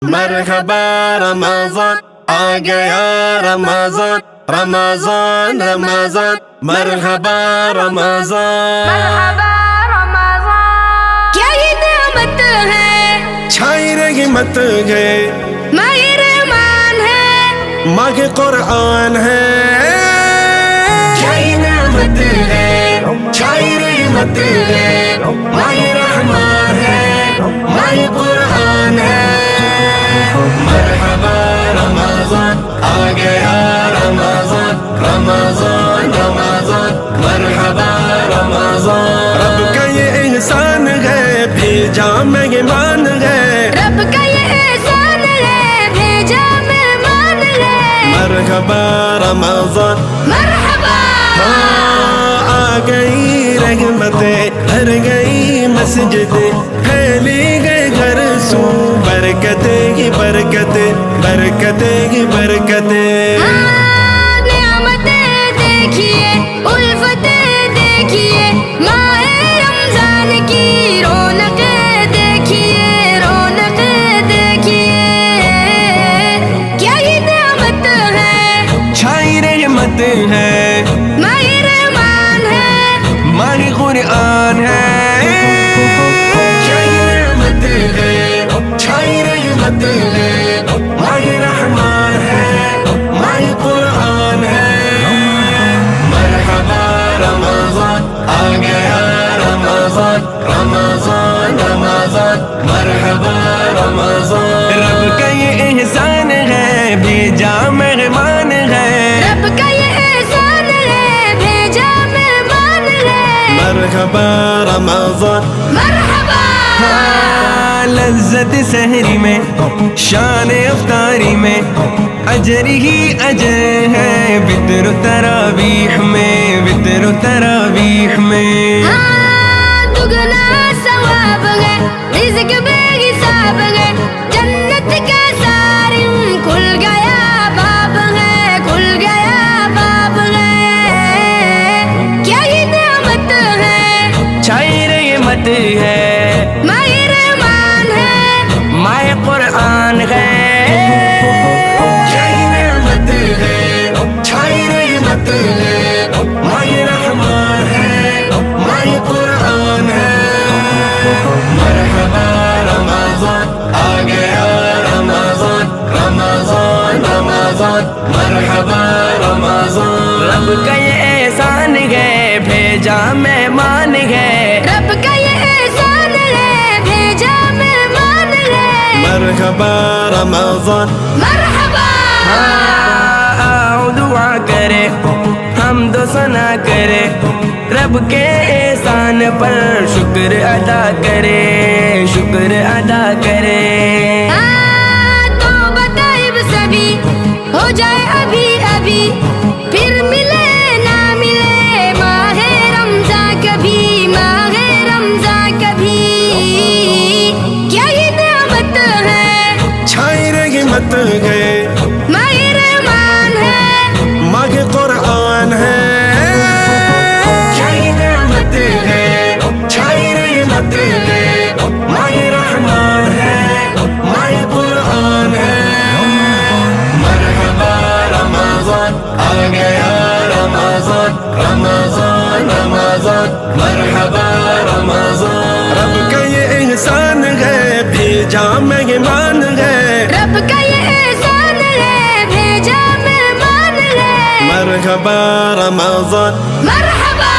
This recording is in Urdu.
مرحبا رمضان آ گیا رمضان رمضان رمضان مرحبا رمضان مرحبا رمضان کیا یہ نعمت ہے چھائی رحمت ہے ماہ رحمان ہے ماہ قرآن ہے کیا یہ نعمت ہے چھائی رحمت ہے ماہ رحمان ہے ماہ قرآن ہے مرحبا رمضان آ گیا رمضان رمضان رمضان مرحبا رمضان رب کا یہ احسان ہے بھیجا مہمان ہے رب کا یہ احسان ہے بھیجا مہمان ہے مرحبا رمضان مرحبا آ گئی رحمتیں بھر گئی مسجدیں پھیلی گئے گھر سو برکتیں ہی برکتیں برکتیں ہی برکتیں نعمتیں دیکھیے الفتیں دیکھیے ماہ رمضان کی رونقیں دیکھیے رونقیں دیکھیے کیا یہ نعمت ہے چھائی رحمت ہے ماہ رحمان ہے ماہ قرآن ہے کیا یہ رحمت ہے چھائی رحمت ہے ماہ رحمان ہے ماہ قرآن ہے مرحبا رمضان آ گیا رمضان رمضان رمضان مرحبا رمضان رب کا یہ احسان ہے بھیجا مہمان ہے رب کا یہ احسان ہے بھیجا مہمان ہے مرحبا رمضان مرحبا لذت سحری میں شان افطاری میں اجر ہی اجر ہے وتر تراویح میں وتر تراویح میں دگنا ثواب ہے رزق بے حساب ہے جنت کا سارم کھل گیا باب ہے کھل گیا باب ہے کیا یہ نعمت ہے چھائی رحمت ہے ماہ رحمان ہے ماہ قرآن ہے چھائی رحمت ہے چھائی رحمت ہے ماہ رحمان ہے ماہ قرآن ہے مرحبا رمضان آ گیا رمضان رمضان رمضان مرحبا رمضان رب کا یہ احسان ہے بھیجا مہمان ہے رب کا یہ احسان ہے بھیجا مہمان ہے مرحبا رمضان مرحبا آؤ دعا کرے حمد و ثنا کرے رب کے احسان پر شکر ادا کرے شکر ادا کرے تو بتائب سبھی ہو جائے ابھی ابھی پھر ملے نہ ملے ماہ رمضان کبھی ماہ رمضان کبھی کیا یہ نعمت ہے چھائی رحمت ہے ماہ رحمان ہے ماہ قرآن ہے چھائی رحمت ہے چھائی رحمت ہے ماہ رحمان ہے ماہ قرآن ہے مرحبا رمضان آ گیا رمضان رمضان رمضان مرحبا رمضان رب کا یہ احسان ہے بھیجا مہمان ہے رب کا یہ احسان ہے بھیجا مہمان ہے مرحبا رمضان مرحبا